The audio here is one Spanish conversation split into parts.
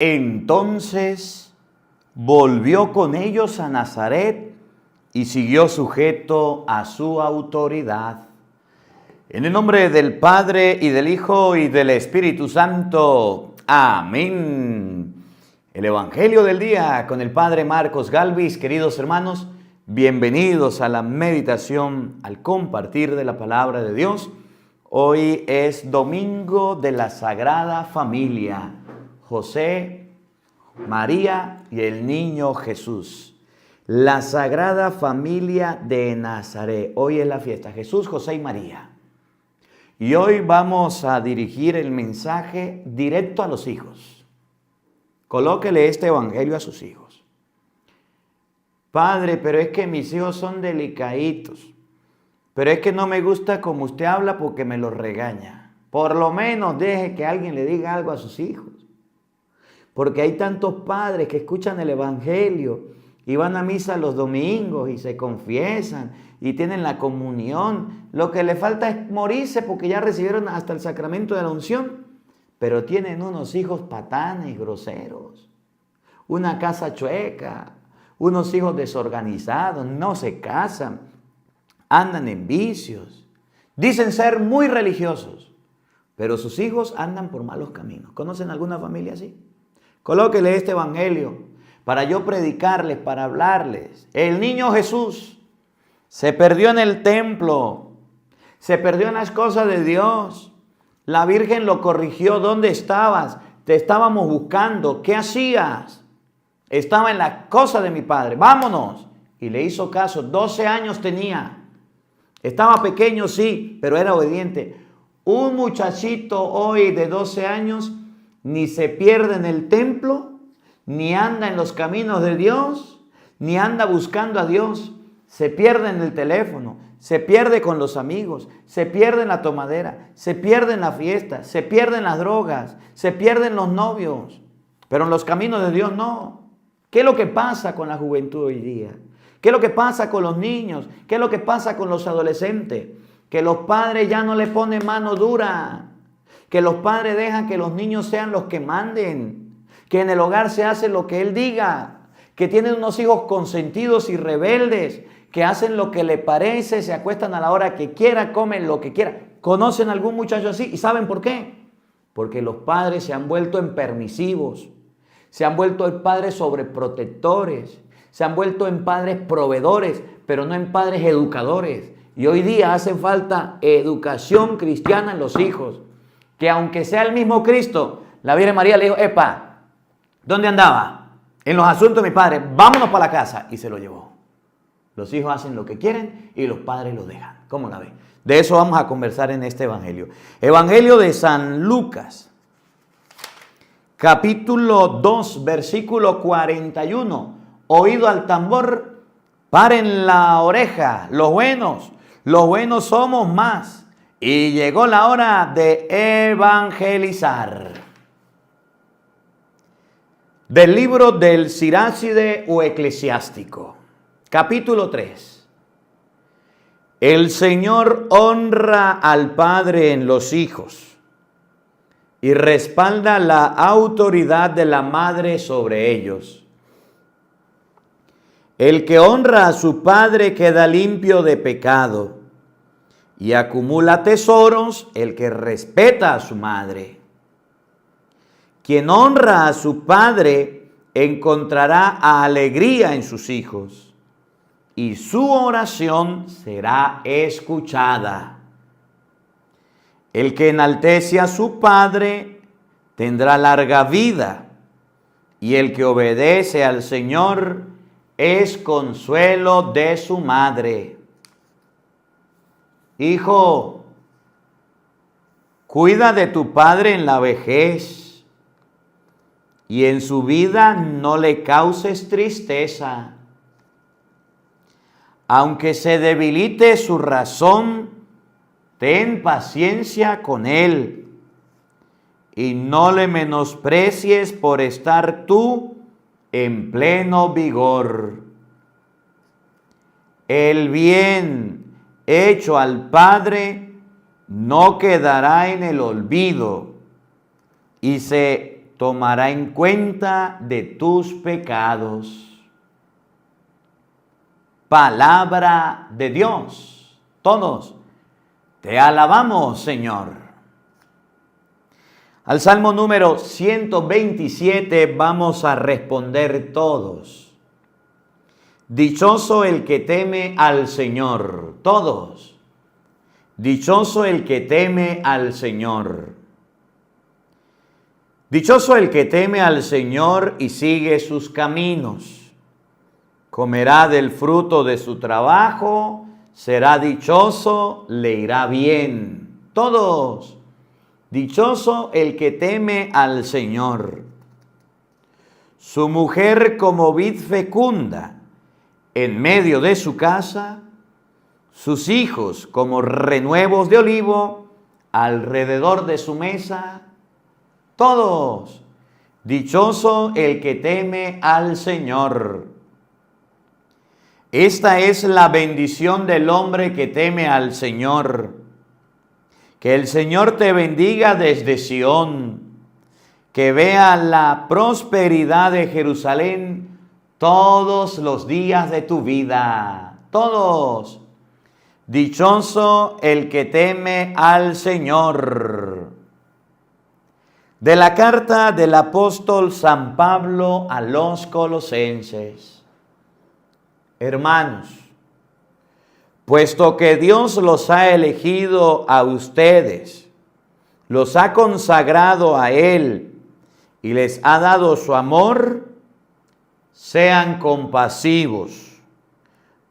Entonces volvió con ellos a Nazaret y siguió sujeto a su autoridad. En el nombre del Padre, y del Hijo, y del Espíritu Santo. Amén. El Evangelio del día con el Padre Marcos Galvis. Queridos hermanos, bienvenidos a la meditación, al compartir de la palabra de Dios. Hoy es Domingo de la Sagrada Familia. José, María y el Niño Jesús. La Sagrada Familia de Nazaret. Hoy es la fiesta. Jesús, José y María. Y hoy vamos a dirigir el mensaje directo a los hijos. Colóquele este evangelio a sus hijos. Padre, pero es que mis hijos son delicaditos. Pero es que no me gusta como usted habla porque me los regaña. Por lo menos deje que alguien le diga algo a sus hijos. Porque hay tantos padres que escuchan el evangelio y van a misa los domingos y se confiesan y tienen la comunión. Lo que le falta es morirse porque ya recibieron hasta el sacramento de la unción. Pero tienen unos hijos patanes, groseros, una casa chueca, unos hijos desorganizados, no se casan, andan en vicios. Dicen ser muy religiosos, pero sus hijos andan por malos caminos. ¿Conocen alguna familia así? Colóquele este evangelio para yo predicarles, para hablarles. El niño Jesús se perdió en el templo, se perdió en las cosas de Dios. La Virgen lo corrigió. ¿Dónde estabas? Te estábamos buscando. ¿Qué hacías? Estaba en la cosa de mi padre. Vámonos. Y le hizo caso. 12 años tenía. Estaba pequeño, sí, pero era obediente. Un muchachito hoy de 12 años ni se pierde en el templo, ni anda en los caminos de Dios, ni anda buscando a Dios. Se pierde en el teléfono, se pierde con los amigos, se pierde en la tomadera, se pierde en la fiesta, se pierde en las drogas, se pierde en los novios. Pero en los caminos de Dios no. ¿Qué es lo que pasa con la juventud hoy día? ¿Qué es lo que pasa con los niños? ¿Qué es lo que pasa con los adolescentes? Que los padres ya no le ponen mano dura. Que los padres dejan que los niños sean los que manden, que en el hogar se hace lo que él diga, que tienen unos hijos consentidos y rebeldes, que hacen lo que le parece, se acuestan a la hora que quiera, comen lo que quiera. ¿Conocen algún muchacho así? ¿Y saben por qué? Porque los padres se han vuelto en permisivos, se han vuelto en padres sobreprotectores, se han vuelto en padres proveedores, pero no en padres educadores. Y hoy día hace falta educación cristiana en los hijos. Que aunque sea el mismo Cristo, la Virgen María le dijo, epa, ¿dónde andaba? En los asuntos de mi padre, vámonos para la casa. Y se lo llevó. Los hijos hacen lo que quieren y los padres lo dejan. ¿Cómo la ven? De eso vamos a conversar en este evangelio. Evangelio de San Lucas, capítulo 2, versículo 41. Oído al tambor, paren la oreja, los buenos somos más. Y llegó la hora de evangelizar. Del libro del Siráside o Eclesiástico, capítulo 3. El Señor honra al Padre en los hijos y respalda la autoridad de la madre sobre ellos. El que honra a su padre queda limpio de pecado. Y acumula tesoros el que respeta a su madre. Quien honra a su padre encontrará alegría en sus hijos, y su oración será escuchada. El que enaltece a su padre tendrá larga vida, y el que obedece al Señor es consuelo de su madre. Hijo, cuida de tu padre en la vejez y en su vida no le causes tristeza. Aunque se debilite su razón, ten paciencia con él y no le menosprecies por estar tú en pleno vigor. El bien hecho al Padre no quedará en el olvido y se tomará en cuenta de tus pecados. Palabra de Dios. Todos te alabamos, Señor. Al Salmo número 127 vamos a responder todos. Dichoso el que teme al Señor. Todos. Dichoso el que teme al Señor. Dichoso el que teme al Señor y sigue sus caminos. Comerá del fruto de su trabajo, será dichoso, le irá bien. Todos. Dichoso el que teme al Señor. Su mujer como vid fecunda en medio de su casa, sus hijos como renuevos de olivo alrededor de su mesa. Todos. Dichoso el que teme al Señor. Esta es la bendición del hombre que teme al Señor. Que el Señor te bendiga desde Sión. Que vea la prosperidad de Jerusalén todos los días de tu vida. Todos. Dichoso el que teme al Señor. De la carta del apóstol San Pablo a los Colosenses. Hermanos, puesto que Dios los ha elegido a ustedes, los ha consagrado a Él y les ha dado su amor, sean compasivos,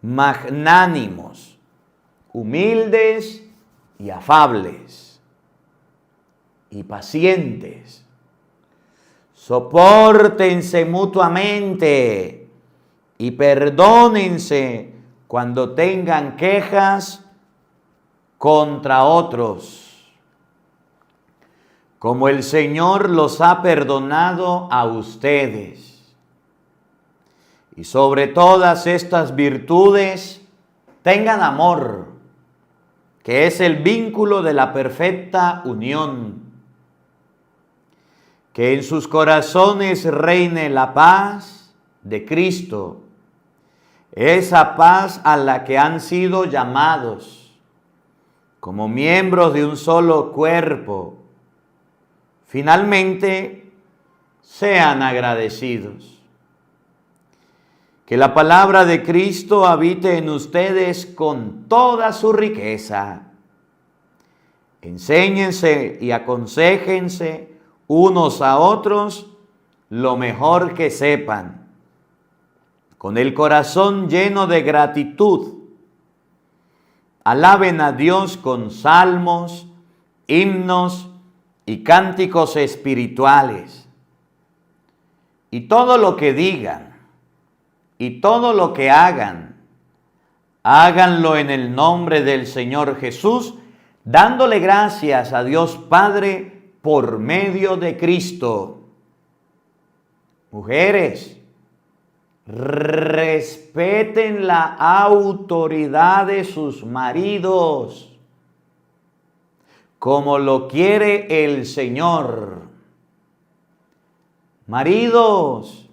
magnánimos, humildes y afables y pacientes. Sopórtense mutuamente y perdónense cuando tengan quejas contra otros, como el Señor los ha perdonado a ustedes. Y sobre todas estas virtudes, tengan amor, que es el vínculo de la perfecta unión. Que en sus corazones reine la paz de Cristo, esa paz a la que han sido llamados como miembros de un solo cuerpo. Finalmente, sean agradecidos. Que la palabra de Cristo habite en ustedes con toda su riqueza. Enséñense y aconséjense unos a otros lo mejor que sepan, con el corazón lleno de gratitud. Alaben a Dios con salmos, himnos y cánticos espirituales. Y todo lo que digan y todo lo que hagan, háganlo en el nombre del Señor Jesús, dándole gracias a Dios Padre por medio de Cristo. Mujeres, respeten la autoridad de sus maridos, como lo quiere el Señor. Maridos,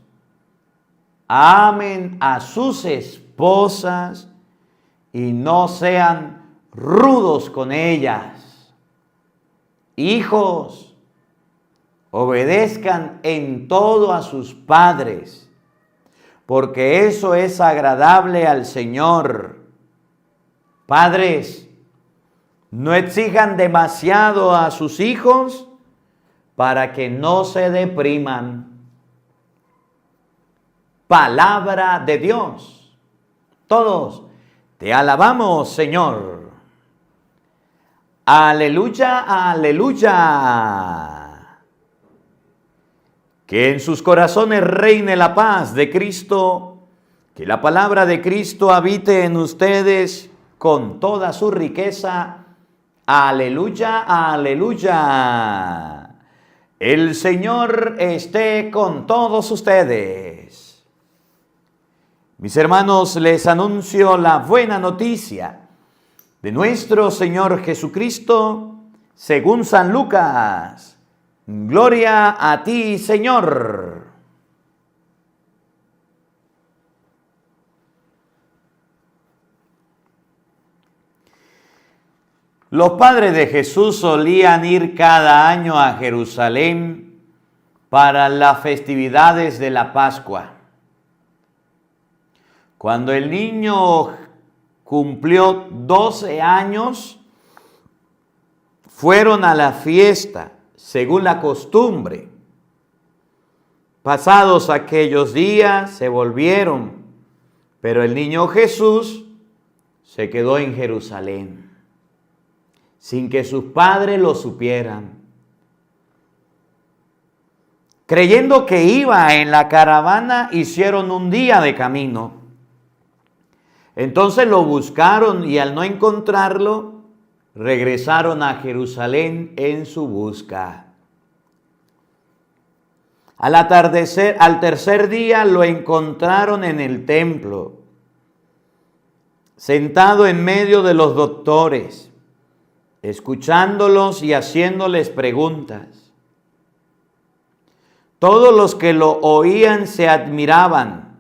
amen a sus esposas y no sean rudos con ellas. Hijos, obedezcan en todo a sus padres, porque eso es agradable al Señor. Padres, no exijan demasiado a sus hijos para que no se depriman. Palabra de Dios. Todos te alabamos, Señor. Aleluya, aleluya. Que en sus corazones reine la paz de Cristo, que la palabra de Cristo habite en ustedes con toda su riqueza. Aleluya, aleluya. El Señor esté con todos ustedes. Mis hermanos, les anuncio la buena noticia de nuestro Señor Jesucristo según San Lucas, Gloria a ti, Señor. Los padres de Jesús solían ir cada año a Jerusalén para las festividades de la Pascua. Cuando el niño cumplió 12 años, fueron a la fiesta, según la costumbre. Pasados aquellos días, se volvieron, pero el niño Jesús se quedó en Jerusalén, sin que sus padres lo supieran. Creyendo que iba en la caravana, hicieron un día de camino. Entonces lo buscaron y al no encontrarlo, regresaron a Jerusalén en su busca. Al atardecer, al tercer día lo encontraron en el templo, sentado en medio de los doctores, escuchándolos y haciéndoles preguntas. Todos los que lo oían se admiraban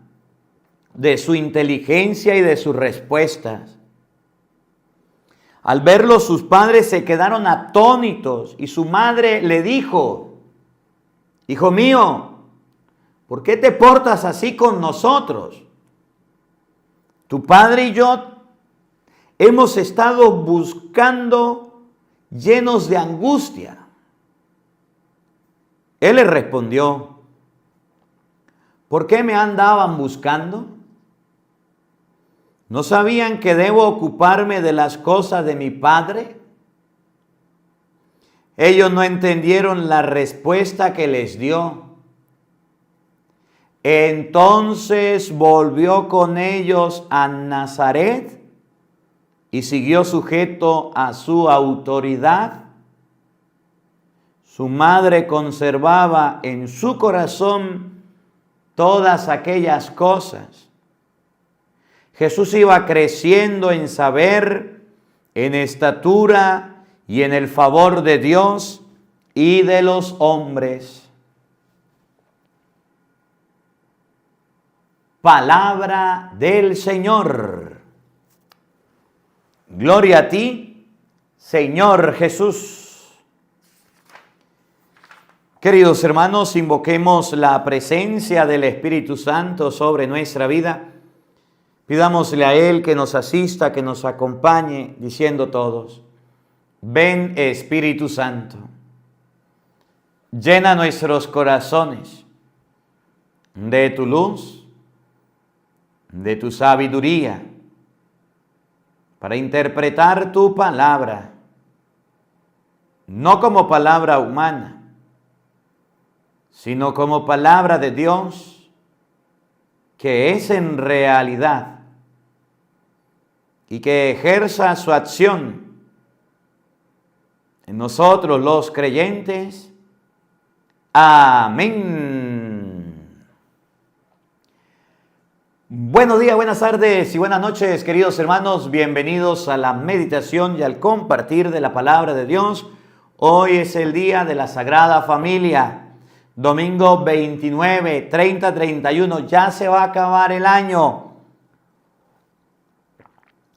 de su inteligencia y de sus respuestas. Al verlo, sus padres se quedaron atónitos y su madre le dijo: Hijo mío, ¿por qué te portas así con nosotros? Tu padre y yo hemos estado buscando llenos de angustia. Él le respondió: ¿por qué me andaban buscando? ¿No sabían que debo ocuparme de las cosas de mi padre? Ellos no entendieron la respuesta que les dio. Entonces volvió con ellos a Nazaret y siguió sujeto a su autoridad. Su madre conservaba en su corazón todas aquellas cosas. Jesús iba creciendo en saber, en estatura y en el favor de Dios y de los hombres. Palabra del Señor. Gloria a ti, Señor Jesús. Queridos hermanos, invoquemos la presencia del Espíritu Santo sobre nuestra vida. Pidámosle a Él que nos asista, que nos acompañe, diciendo todos: ven, Espíritu Santo, llena nuestros corazones de tu luz, de tu sabiduría, para interpretar tu palabra, no como palabra humana, sino como palabra de Dios, que es en realidad, y que ejerza su acción en nosotros los creyentes. Amén. Buenos días, buenas tardes y buenas noches, queridos hermanos. Bienvenidos a la meditación y al compartir de la palabra de Dios. Hoy es el día de la Sagrada Familia. Domingo 29, 30, 31. Ya se va a acabar el año.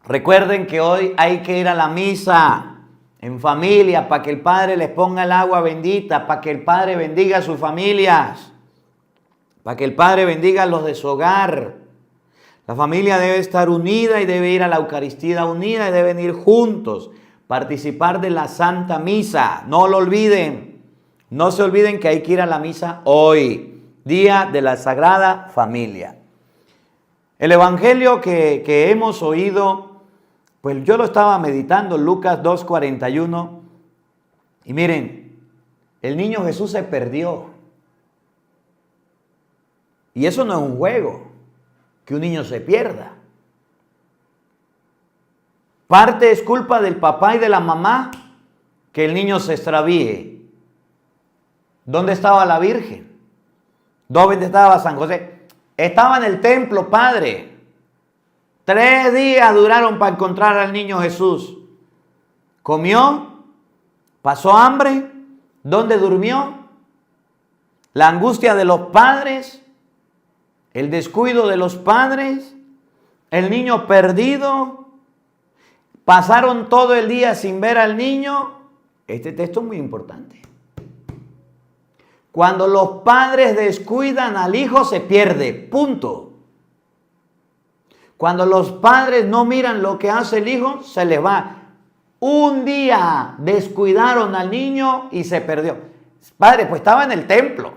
Recuerden que hoy hay que ir a la misa en familia para que el Padre les ponga el agua bendita, para que el Padre bendiga a sus familias, para que el Padre bendiga a los de su hogar. La familia debe estar unida y debe ir a la Eucaristía unida y deben ir juntos, participar de la Santa Misa. No lo olviden, no se olviden que hay que ir a la misa hoy, día de la Sagrada Familia. El Evangelio que hemos oído, pues yo lo estaba meditando, Lucas 2:41, y miren, el niño Jesús se perdió. Y eso no es un juego, que un niño se pierda. Parte es culpa del papá y de la mamá que el niño se extravíe. ¿Dónde estaba la Virgen? ¿Dónde estaba San José? Estaba en el templo, padre. 3 días duraron para encontrar al niño Jesús. Comió, pasó hambre, ¿Dónde durmió? La angustia de los padres, el descuido de los padres, el niño perdido, pasaron todo el día sin ver al niño. Este texto es muy importante. Cuando los padres descuidan al hijo, se pierde, punto. Cuando los padres no miran lo que hace el hijo, se les va. Un día descuidaron al niño y se perdió. Padre, pues estaba en el templo.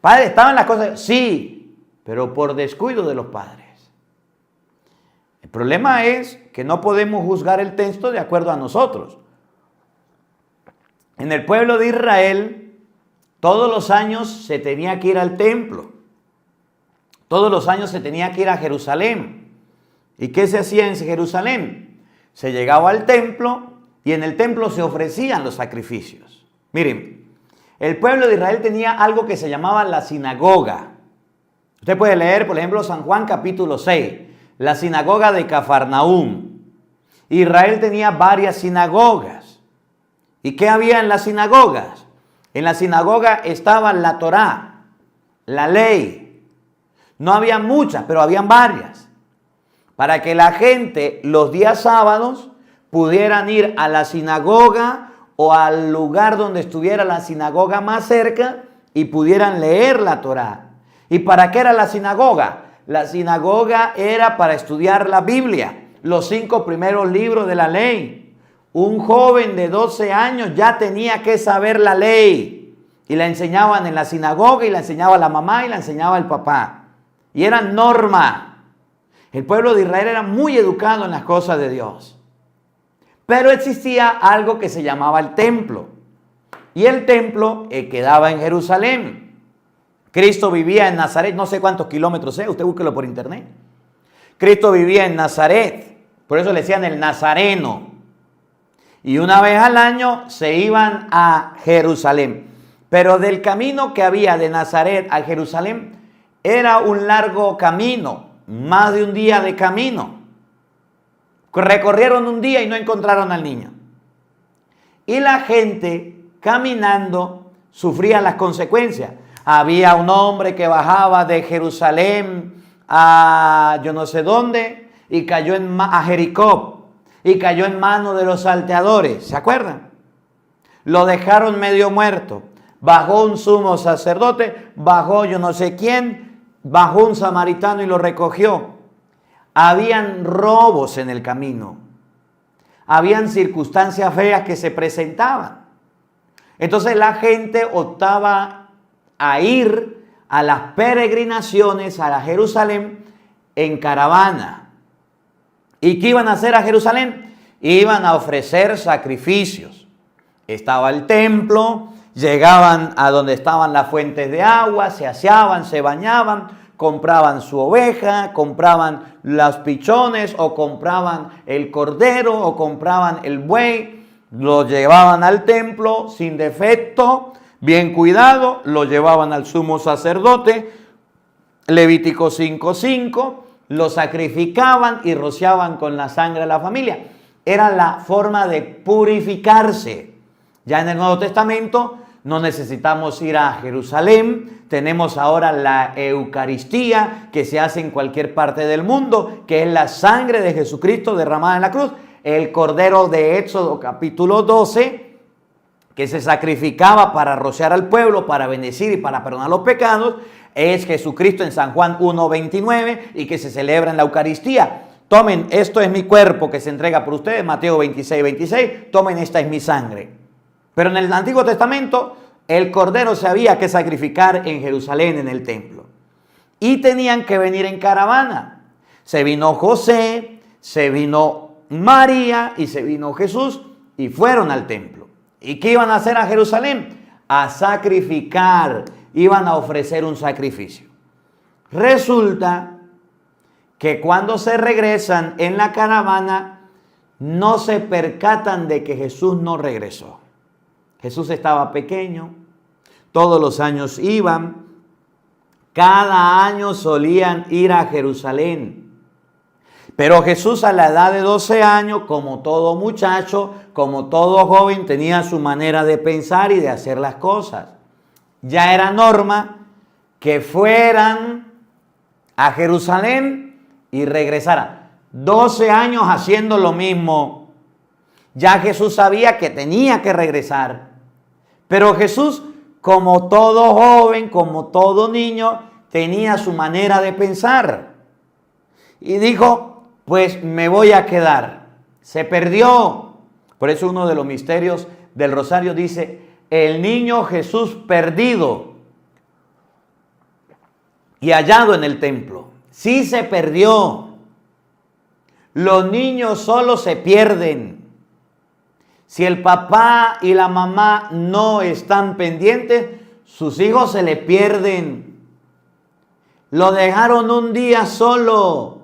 Padre, estaba en las cosas. Sí, pero por descuido de los padres. El problema es que no podemos juzgar el texto de acuerdo a nosotros. En el pueblo de Israel, todos los años se tenía que ir al templo. Todos los años se tenía que ir a Jerusalén. ¿Y qué se hacía en Jerusalén? Se llegaba al templo y en el templo se ofrecían los sacrificios. Miren, el pueblo de Israel tenía algo que se llamaba la sinagoga. Usted puede leer, por ejemplo, San Juan capítulo 6, la sinagoga de Cafarnaúm. Israel tenía varias sinagogas. ¿Y qué había en las sinagogas? En la sinagoga estaba la Torá, la ley. No había muchas, pero habían varias. Para que la gente los días sábados pudieran ir a la sinagoga o al lugar donde estuviera la sinagoga más cerca y pudieran leer la Torá. ¿Y para qué era la sinagoga? La sinagoga era para estudiar la Biblia, los 5 primeros libros de la ley. Un joven de 12 años ya tenía que saber la ley. Y la enseñaban en la sinagoga y la enseñaba la mamá y la enseñaba el papá. Y era norma. El pueblo de Israel era muy educado en las cosas de Dios. Pero existía algo que se llamaba el templo. Y el templo quedaba en Jerusalén. Cristo vivía en Nazaret, no sé cuántos kilómetros es, usted búsquelo por internet. Cristo vivía en Nazaret, por eso le decían el Nazareno. Y una vez al año se iban a Jerusalén. Pero del camino que había de Nazaret a Jerusalén era un largo camino. Más de un día de camino. Recorrieron un día y no encontraron al niño. Y la gente caminando sufría las consecuencias. Había un hombre que bajaba de Jerusalén a yo no sé dónde y cayó a Jericó y cayó en manos de los salteadores. ¿Se acuerdan? Lo dejaron medio muerto. Bajó un sumo sacerdote, bajó yo no sé quién. Bajó un samaritano y lo recogió. Habían robos en el camino. Habían circunstancias feas que se presentaban. Entonces la gente optaba a ir a las peregrinaciones a la Jerusalén en caravana. ¿Y qué iban a hacer a Jerusalén? Iban a ofrecer sacrificios. Estaba el templo. Llegaban a donde estaban las fuentes de agua, se aseaban, se bañaban, compraban su oveja, compraban los pichones o compraban el cordero o compraban el buey, lo llevaban al templo sin defecto, bien cuidado, lo llevaban al sumo sacerdote, Levítico 5:5, lo sacrificaban y rociaban con la sangre de la familia. Era la forma de purificarse. Ya en el Nuevo Testamento no necesitamos ir a Jerusalén, tenemos ahora la Eucaristía que se hace en cualquier parte del mundo, que es la sangre de Jesucristo derramada en la cruz, el Cordero de Éxodo capítulo 12, que se sacrificaba para rociar al pueblo, para bendecir y para perdonar los pecados, es Jesucristo en San Juan 1:29 y que se celebra en la Eucaristía. Tomen, esto es mi cuerpo que se entrega por ustedes, Mateo 26:26, tomen, esta es mi sangre. Pero en el Antiguo Testamento, el cordero se había que sacrificar en Jerusalén, en el templo. Y tenían que venir en caravana. Se vino José, se vino María y se vino Jesús y fueron al templo. ¿Y qué iban a hacer a Jerusalén? A sacrificar, iban a ofrecer un sacrificio. Resulta que cuando se regresan en la caravana, no se percatan de que Jesús no regresó. Jesús estaba pequeño, todos los años iban, cada año solían ir a Jerusalén. Pero Jesús a la edad de 12 años, como todo muchacho, como todo joven, tenía su manera de pensar y de hacer las cosas. Ya era norma que fueran a Jerusalén y regresaran. 12 años haciendo lo mismo. Ya Jesús sabía que tenía que regresar. Pero Jesús, como todo joven, como todo niño, tenía su manera de pensar. Y dijo, pues me voy a quedar. Se perdió. Por eso uno de los misterios del rosario dice, el niño Jesús perdido y hallado en el templo. Sí se perdió. Los niños solo se pierden. Si el papá y la mamá no están pendientes, sus hijos se le pierden. Lo dejaron un día solo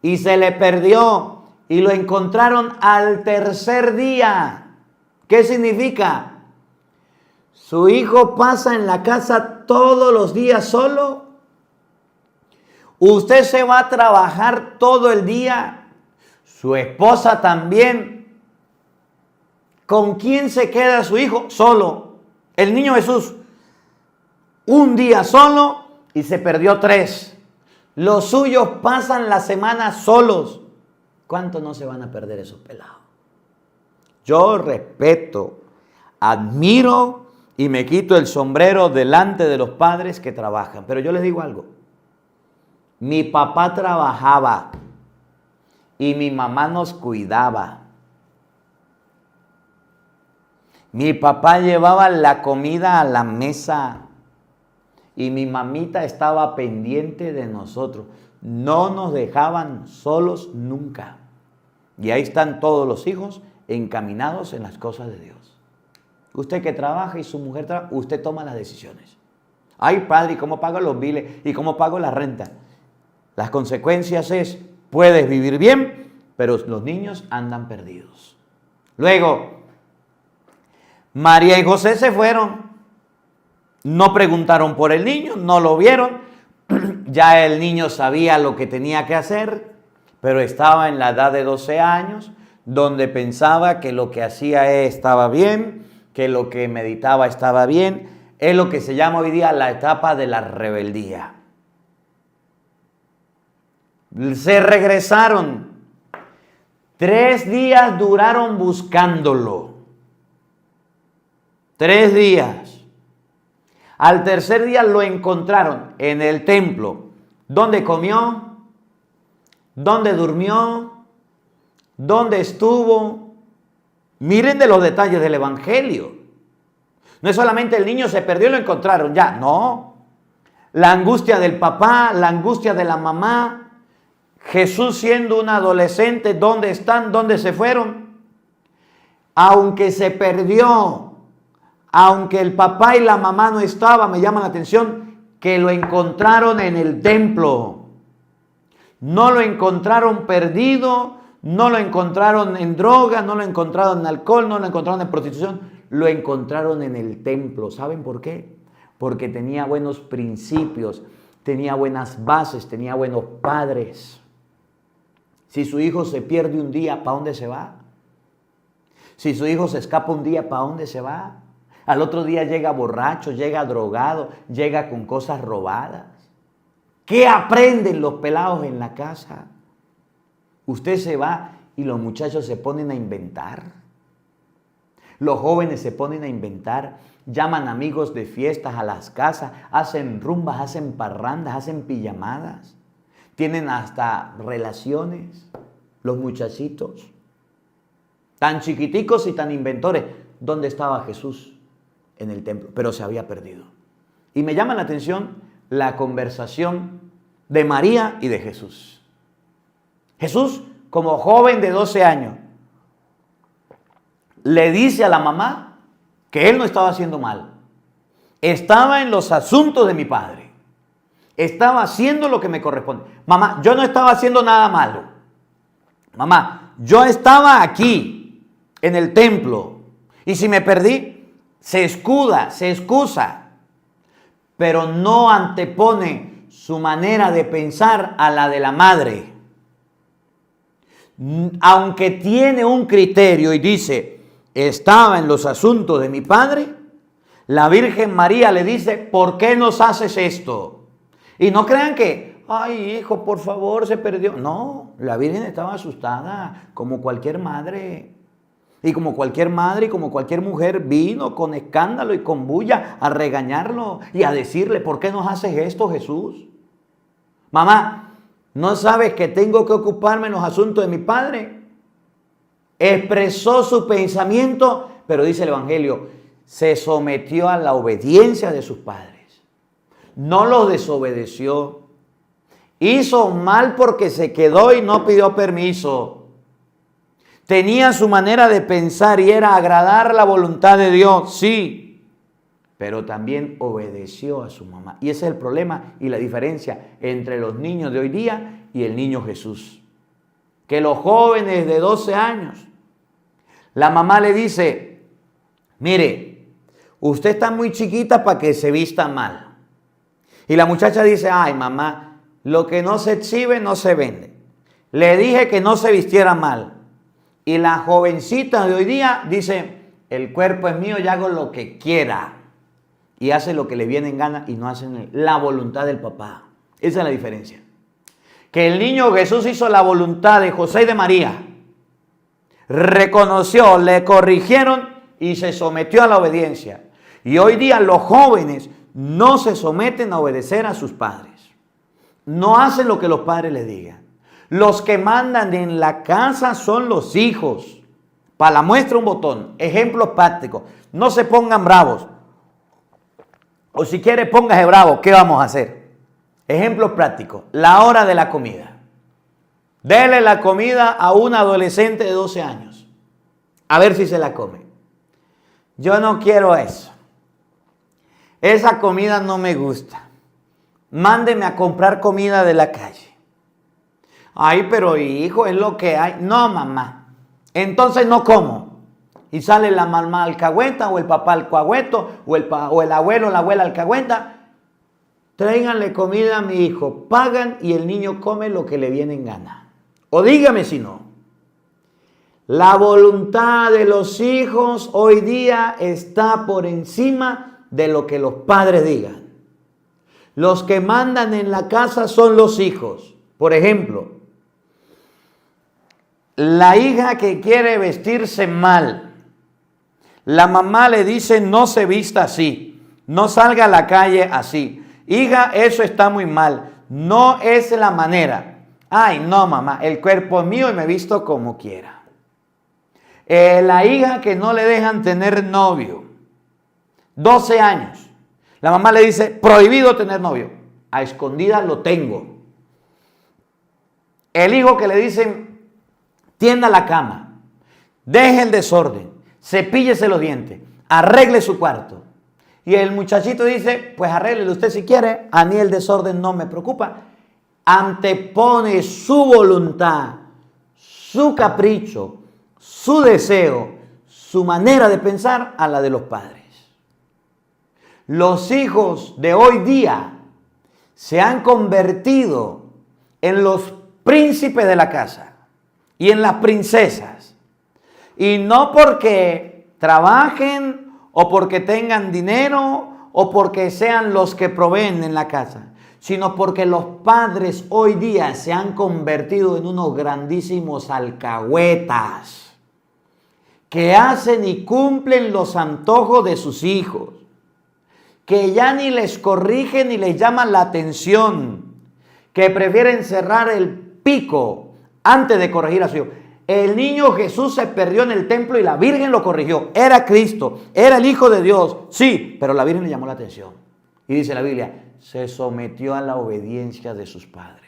y se le perdió y lo encontraron al tercer día. ¿Qué significa? Su hijo pasa en la casa todos los días solo. Usted se va a trabajar todo el día. Su esposa también. ¿Con quién se queda su hijo? Solo. El niño Jesús, un día solo y se perdió 3. Los suyos pasan la semana solos. ¿Cuánto no se van a perder esos pelados? Yo respeto, admiro y me quito el sombrero delante de los padres que trabajan. Pero yo les digo algo. Mi papá trabajaba y mi mamá nos cuidaba. Mi papá llevaba la comida a la mesa y mi mamita estaba pendiente de nosotros. No nos dejaban solos nunca. Y ahí están todos los hijos encaminados en las cosas de Dios. Usted que trabaja y su mujer trabaja, usted toma las decisiones. Ay, padre, ¿y cómo pago los biles? ¿Y cómo pago la renta? Las consecuencias es, puedes vivir bien, pero los niños andan perdidos. Luego, María y José se fueron. No preguntaron por el niño, no lo vieron. Ya el niño sabía lo que tenía que hacer, pero estaba en la edad de 12 años, donde pensaba que lo que hacía estaba bien, que lo que meditaba estaba bien. Es lo que se llama hoy día la etapa de la rebeldía. Se regresaron. 3 días duraron buscándolo. 3 días. Al tercer día lo encontraron en el templo. ¿Dónde comió? ¿Dónde durmió? ¿Dónde estuvo? Miren de los detalles del evangelio. No es solamente el niño se perdió y lo encontraron, ya, no. La angustia del papá, la angustia de la mamá. Jesús siendo un adolescente, ¿dónde están? ¿Dónde se fueron? Aunque se perdió, aunque el papá y la mamá no estaban, me llama la atención que lo encontraron en el templo. No lo encontraron perdido, no lo encontraron en droga, no lo encontraron en alcohol, no lo encontraron en prostitución, lo encontraron en el templo. ¿Saben por qué? Porque tenía buenos principios, tenía buenas bases, tenía buenos padres. Si su hijo se pierde un día, ¿para dónde se va? Si su hijo se escapa un día, ¿para dónde se va? Al otro día llega borracho, llega drogado, llega con cosas robadas. ¿Qué aprenden los pelados en la casa? Usted se va y los muchachos se ponen a inventar. Los jóvenes se ponen a inventar, llaman amigos de fiestas a las casas, hacen rumbas, hacen parrandas, hacen pijamadas. Tienen hasta relaciones, los muchachitos. Tan chiquiticos y tan inventores. ¿Dónde estaba Jesús? En el templo, pero se había perdido. Y me llama la atención la conversación de María y de Jesús. Jesús, como joven de 12 años, le dice a la mamá que él no estaba haciendo mal. Estaba en los asuntos de mi padre. Estaba haciendo lo que me corresponde. Mamá, yo no estaba haciendo nada malo. Mamá, yo estaba aquí, en el templo. Y si me perdí, se escuda, se excusa. Pero no antepone su manera de pensar a la de la madre. aunque tiene un criterio y dice, estaba en los asuntos de mi padre, la Virgen María le dice, ¿por qué nos haces esto? Y no crean que, ay hijo, por favor, se perdió. No, la Virgen estaba asustada, como cualquier madre. Y como cualquier madre y como cualquier mujer vino con escándalo y con bulla a regañarlo y a decirle, ¿por qué nos haces esto, Jesús? Mamá, ¿no sabes que tengo que ocuparme en los asuntos de mi padre? Expresó su pensamiento, pero dice el Evangelio, se sometió a la obediencia de sus padres. No los desobedeció. Hizo mal porque se quedó y no pidió permiso. Tenía su manera de pensar y era agradar la voluntad de Dios, sí, pero también obedeció a su mamá. Y ese es el problema y la diferencia entre los niños de hoy día y el niño Jesús. Que los jóvenes de 12 años, la mamá le dice, mire, usted está muy chiquita para que se vista mal. Y la muchacha dice, ay mamá, lo que no se exhibe no se vende. Le dije que no se vistiera mal. Y la jovencita de hoy día dice, el cuerpo es mío y hago lo que quiera. Y hace lo que le viene en gana y no hacen la voluntad del papá. Esa es la diferencia. Que el niño Jesús hizo la voluntad de José y de María. Reconoció, le corrigieron y se sometió a la obediencia. Y hoy día los jóvenes no se someten a obedecer a sus padres. No hacen lo que los padres les digan. Los que mandan en la casa son los hijos. Para la muestra un botón. Ejemplos prácticos. No se pongan bravos. O si quiere póngase bravo. ¿Qué vamos a hacer? Ejemplos prácticos. La hora de la comida. Dele la comida a un adolescente de 12 años. A ver si se la come. Yo no quiero eso. Esa comida no me gusta. Mándeme a comprar comida de la calle. Ay, pero hijo, es lo que hay. No, mamá. Entonces no como. Y sale la mamá alcahueta o el papá alcahueto o el abuelo o la abuela alcahueta. Tráiganle comida a mi hijo. Pagan y el niño come lo que le viene en gana. O dígame si no. La voluntad de los hijos hoy día está por encima de lo que los padres digan. Los que mandan en la casa son los hijos. Por ejemplo, la hija que quiere vestirse mal, la mamá le dice no se vista así, no salga a la calle así. Hija, eso está muy mal, no es la manera. Ay, no mamá, el cuerpo es mío y me visto como quiera. La hija que no le dejan tener novio, 12 años. La mamá le dice, prohibido tener novio. A escondidas lo tengo. El hijo que le dicen, tienda la cama, deje el desorden, cepíllese los dientes, arregle su cuarto. Y el muchachito dice, pues arréglele usted si quiere, a mí el desorden no me preocupa. Antepone su voluntad, su capricho, su deseo, su manera de pensar a la de los padres. Los hijos de hoy día se han convertido en los príncipes de la casa y en las princesas. Y no porque trabajen o porque tengan dinero o porque sean los que proveen en la casa, sino porque los padres hoy día se han convertido en unos grandísimos alcahuetas que hacen y cumplen los antojos de sus hijos, que ya ni les corrigen ni les llaman la atención, que prefieren cerrar el pico antes de corregir a su hijo. El niño Jesús se perdió en el templo y la Virgen lo corrigió. Era Cristo, era el Hijo de Dios, sí, pero la Virgen le llamó la atención. Y dice la Biblia, se sometió a la obediencia de sus padres.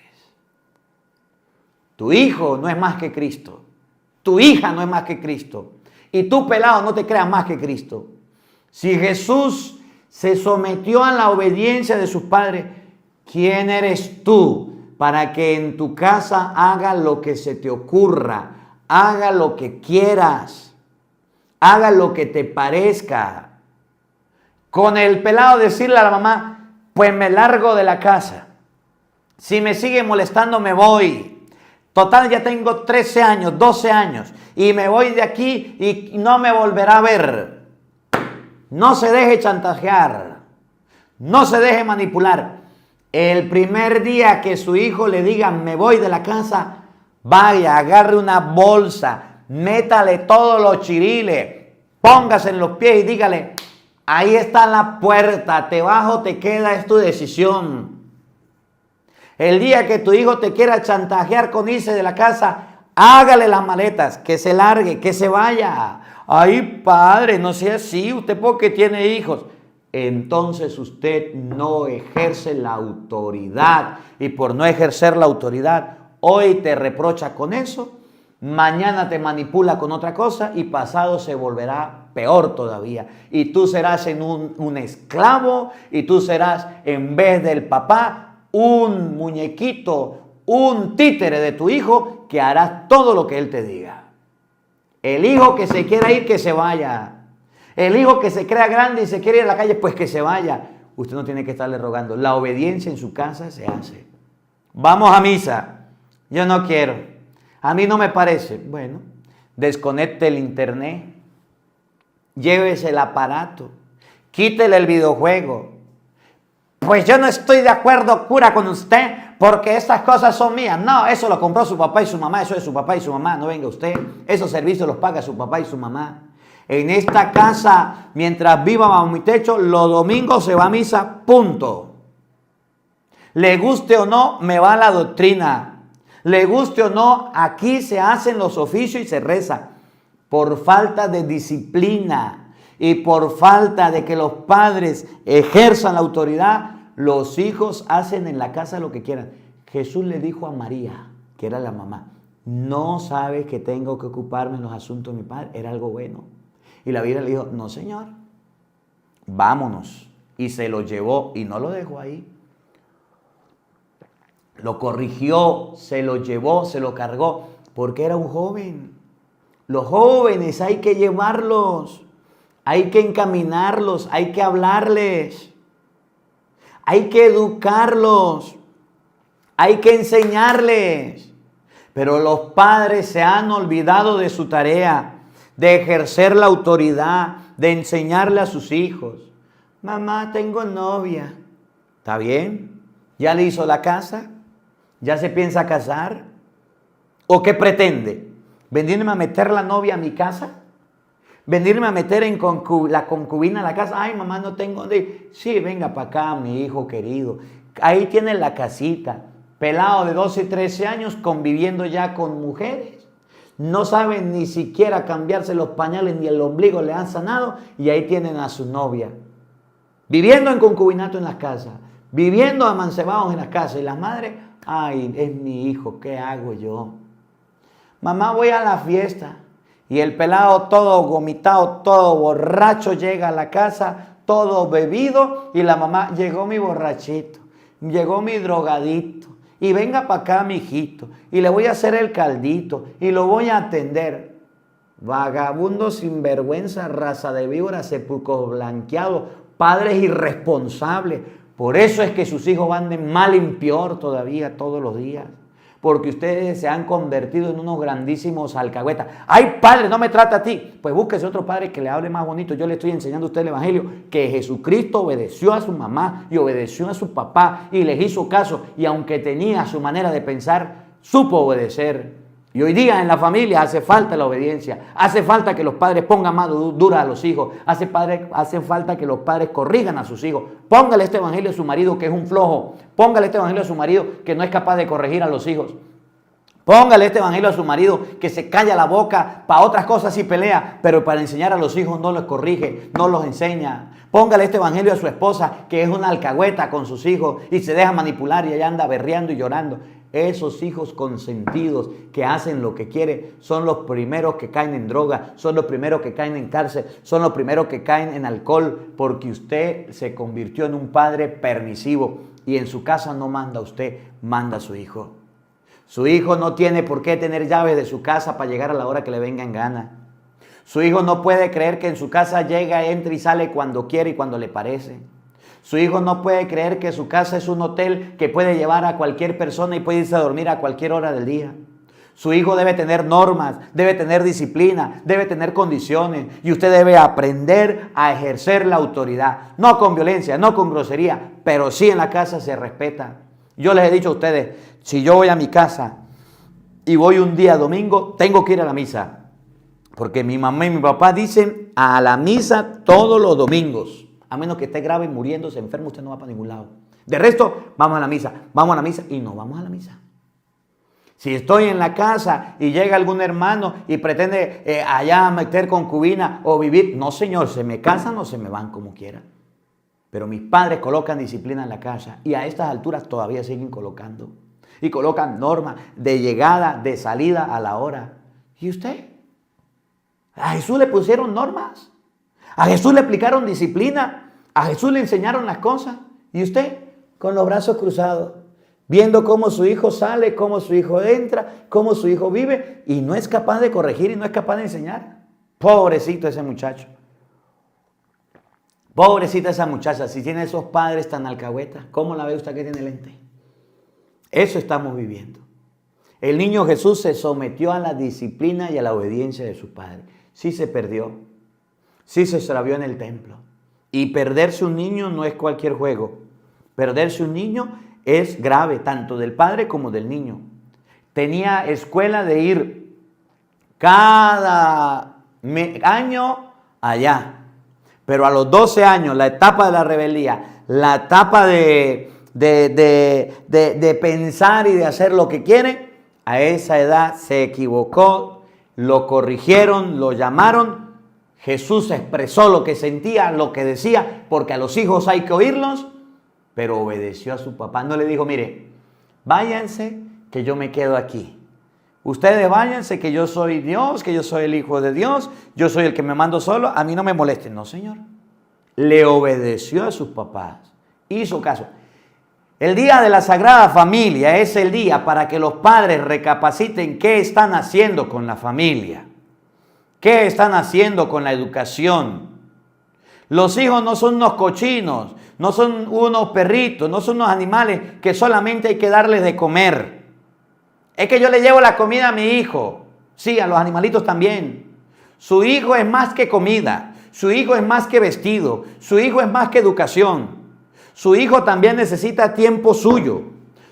Tu hijo no es más que Cristo. Tu hija no es más que Cristo. Y tú, pelado, no te creas más que Cristo. Si Jesús se sometió a la obediencia de sus padres, ¿quién eres tú para que en tu casa haga lo que se te ocurra? Haga lo que quieras. Haga lo que te parezca. Con el pelado decirle a la mamá, pues me largo de la casa. Si me sigue molestando me voy. Total, ya tengo 13 años, 12 años y me voy de aquí y no me volverá a ver. No se deje chantajear. No se deje manipular. El primer día que su hijo le diga me voy de la casa, vaya, agarre una bolsa, métale todos los chiriles, póngase en los pies y dígale, ahí está la puerta, te bajo, te queda, es tu decisión. El día que tu hijo te quiera chantajear con irse de la casa, hágale las maletas, que se largue, que se vaya. Ay, padre, no sea así, usted porque tiene hijos. Entonces usted no ejerce la autoridad. Y por no ejercer la autoridad, hoy te reprocha con eso, mañana te manipula con otra cosa y pasado se volverá peor todavía. Y tú serás un esclavo y tú serás, en vez del papá, un muñequito, un títere de tu hijo que hará todo lo que él te diga. El hijo que se quiera ir, que se vaya. El hijo que se crea grande y se quiere ir a la calle, pues que se vaya. Usted no tiene que estarle rogando. La obediencia en su casa se hace. Vamos a misa. Yo no quiero. A mí no me parece. Bueno, desconecte el internet. Llévese el aparato. Quítele el videojuego. Pues yo no estoy de acuerdo, cura, con usted, porque estas cosas son mías. No, eso lo compró su papá y su mamá, eso es su papá y su mamá, no venga usted. Esos servicios los paga su papá y su mamá. En esta casa, mientras viva bajo mi techo, los domingos se va a misa, punto. Le guste o no, me va la doctrina. Le guste o no, aquí se hacen los oficios y se reza. Por falta de disciplina y por falta de que los padres ejerzan la autoridad, los hijos hacen en la casa lo que quieran. Jesús le dijo a María, que era la mamá, no sabes que tengo que ocuparme en los asuntos de mi padre. Era algo bueno. Y la Biblia le dijo, no señor, vámonos. Y se lo llevó y no lo dejó ahí. Lo corrigió, se lo llevó, se lo cargó, porque era un joven. Los jóvenes hay que llevarlos, hay que encaminarlos, hay que hablarles, hay que educarlos, hay que enseñarles. Pero los padres se han olvidado de su tarea, de ejercer la autoridad, de enseñarle a sus hijos. Mamá, tengo novia. ¿Está bien? ¿Ya le hizo la casa? ¿Ya se piensa casar? ¿O qué pretende? ¿Venirme a meter la novia a mi casa? ¿Venirme a meter en la concubina a la casa? Ay, mamá, no tengo dónde ir. Sí, venga para acá, mi hijo querido. Ahí tiene la casita. Pelado de 12 y 13 años conviviendo ya con mujeres. No saben ni siquiera cambiarse los pañales ni el ombligo le han sanado. Y ahí tienen a su novia. Viviendo en concubinato en las casas. Viviendo amancebados en las casas. Y las madres, ay, es mi hijo, ¿qué hago yo? Mamá, voy a la fiesta. Y el pelado todo gomitado, todo borracho llega a la casa, todo bebido. Y la mamá, llegó mi borrachito, llegó mi drogadito. Y venga para acá, mi hijito. Y le voy a hacer el caldito. Y lo voy a atender. Vagabundo, sinvergüenza, raza de víboras, sepulcros blanqueados, padres irresponsables. Por eso es que sus hijos van de mal en peor todavía todos los días. Porque ustedes se han convertido en unos grandísimos alcahuetas. ¡Ay, padre, no me trata a ti! Pues búsquese otro padre que le hable más bonito. Yo le estoy enseñando a usted el evangelio, que Jesucristo obedeció a su mamá y obedeció a su papá y les hizo caso. Y aunque tenía su manera de pensar, supo obedecer. Y hoy día en la familia hace falta la obediencia. Hace falta que los padres pongan mano dura a los hijos. Hace falta que los padres corrijan a sus hijos. Póngale este evangelio a su marido que es un flojo. Póngale este evangelio a su marido que no es capaz de corregir a los hijos. Póngale este evangelio a su marido que se calla la boca para otras cosas y pelea, pero para enseñar a los hijos no los corrige, no los enseña. Póngale este evangelio a su esposa que es una alcahueta con sus hijos y se deja manipular y ella anda berreando y llorando. Esos hijos consentidos que hacen lo que quieren son los primeros que caen en droga, son los primeros que caen en cárcel, son los primeros que caen en alcohol, porque usted se convirtió en un padre permisivo y en su casa no manda usted, manda a su hijo. Su hijo no tiene por qué tener llaves de su casa para llegar a la hora que le venga en gana. Su hijo no puede creer que en su casa llega, entra y sale cuando quiere y cuando le parece. Su hijo no puede creer que su casa es un hotel que puede llevar a cualquier persona y puede irse a dormir a cualquier hora del día. Su hijo debe tener normas, debe tener disciplina, debe tener condiciones y usted debe aprender a ejercer la autoridad. No con violencia, no con grosería, pero sí en la casa se respeta. Yo les he dicho a ustedes, si yo voy a mi casa y voy un día domingo, tengo que ir a la misa. Porque mi mamá y mi papá dicen a la misa todos los domingos. A menos que esté grave, muriéndose, enfermo, usted no va para ningún lado. De resto, vamos a la misa y no vamos a la misa. Si estoy en la casa y llega algún hermano y pretende allá meter concubina o vivir, no señor, se me casan o se me van como quieran. Pero mis padres colocan disciplina en la casa y a estas alturas todavía siguen colocando. Y colocan normas de llegada, de salida a la hora. ¿Y usted? A Jesús le pusieron normas. A Jesús le aplicaron disciplina. A Jesús le enseñaron las cosas. ¿Y usted? Con los brazos cruzados. Viendo cómo su hijo sale, cómo su hijo entra, cómo su hijo vive y no es capaz de corregir y no es capaz de enseñar. Pobrecito ese muchacho. Pobrecita esa muchacha, si tiene esos padres tan alcahuetas, ¿cómo la ve usted que tiene lente? Eso estamos viviendo. El niño Jesús se sometió a la disciplina y a la obediencia de su padre. Sí se perdió, sí se extravió en el templo. Y perderse un niño no es cualquier juego. Perderse un niño es grave, tanto del padre como del niño. Tenía escuela de ir cada año allá. Pero a los 12 años, la etapa de la rebeldía, la etapa de pensar y de hacer lo que quiere, a esa edad se equivocó, lo corrigieron, lo llamaron. Jesús expresó lo que sentía, lo que decía, porque a los hijos hay que oírlos. Pero obedeció a su papá. No le dijo, mire, váyanse que yo me quedo aquí. Ustedes váyanse que yo soy Dios, que yo soy el Hijo de Dios. Yo soy el que me mando solo. A mí no me molesten. No, señor. Le obedeció a sus papás. Hizo caso. El día de la Sagrada Familia es el día para que los padres recapaciten qué están haciendo con la familia. ¿Qué están haciendo con la educación? Los hijos no son unos cochinos, no son unos perritos, no son unos animales que solamente hay que darles de comer. Es que yo le llevo la comida a mi hijo. Sí, a los animalitos también. Su hijo es más que comida, su hijo es más que vestido, su hijo es más que educación. Su hijo también necesita tiempo suyo,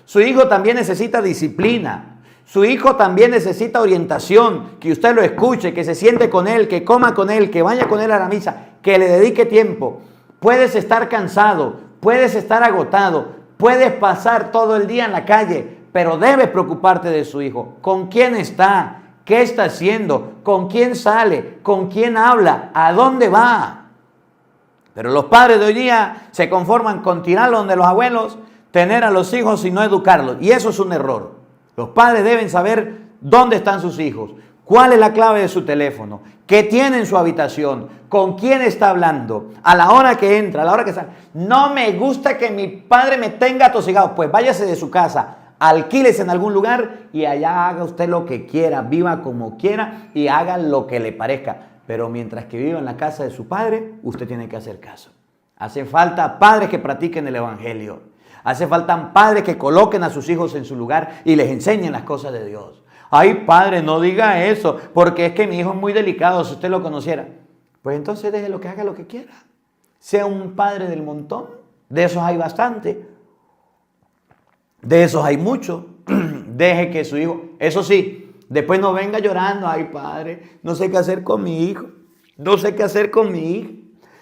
su hijo también necesita disciplina. Su hijo también necesita orientación, que usted lo escuche, que se siente con él, que coma con él, que vaya con él a la misa, que le dedique tiempo. Puedes estar cansado, puedes estar agotado, puedes pasar todo el día en la calle, pero debes preocuparte de su hijo. ¿Con quién está? ¿Qué está haciendo? ¿Con quién sale? ¿Con quién habla? ¿A dónde va? Pero los padres de hoy día se conforman con tirarlo donde los abuelos, tener a los hijos y no educarlos. Y eso es un error. Los padres deben saber dónde están sus hijos, cuál es la clave de su teléfono, qué tiene en su habitación, con quién está hablando, a la hora que entra, a la hora que sale. No me gusta que mi padre me tenga atosigado. Pues váyase de su casa, alquílese en algún lugar y allá haga usted lo que quiera, viva como quiera y haga lo que le parezca. Pero mientras que viva en la casa de su padre, usted tiene que hacer caso. Hace falta padres que practiquen el evangelio. Hace falta padres que coloquen a sus hijos en su lugar y les enseñen las cosas de Dios. Ay, padre, no diga eso, porque es que mi hijo es muy delicado, si usted lo conociera. Pues entonces déjelo que haga lo que quiera. Sea un padre del montón. De esos hay bastante. De esos hay mucho. Deje que su hijo, eso sí, después no venga llorando. Ay, padre, no sé qué hacer con mi hijo. No sé qué hacer con mi hijo.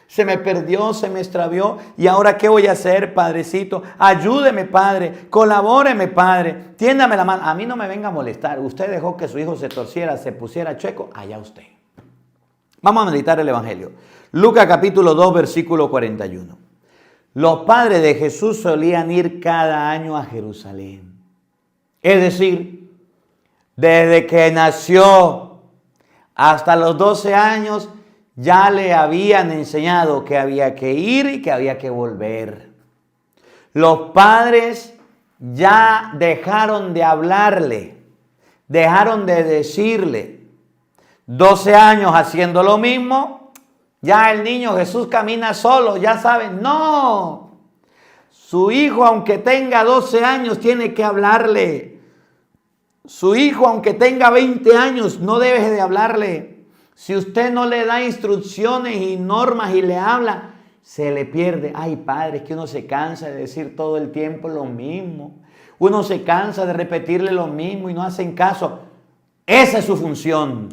Se me perdió, se me extravió. ¿Y ahora qué voy a hacer, padrecito? Ayúdeme, padre. Colabóreme, padre. Tiéndame la mano. A mí no me venga a molestar. Usted dejó que su hijo se torciera, se pusiera chueco. Allá usted. Vamos a meditar el Evangelio. Lucas capítulo 2, versículo 41. Los padres de Jesús solían ir cada año a Jerusalén. Es decir, desde que nació hasta los 12 años, ya le habían enseñado que había que ir y que había que volver. Los padres ya dejaron de hablarle, dejaron de decirle. 12 años haciendo lo mismo, ya el niño Jesús camina solo, ya saben, no. Su hijo, aunque tenga 12 años, tiene que hablarle. Su hijo, aunque tenga 20 años, no debe de hablarle. Si usted no le da instrucciones y normas y le habla, se le pierde. Ay, padre, es que uno se cansa de decir todo el tiempo lo mismo. Uno se cansa de repetirle lo mismo y no hacen caso. Esa es su función.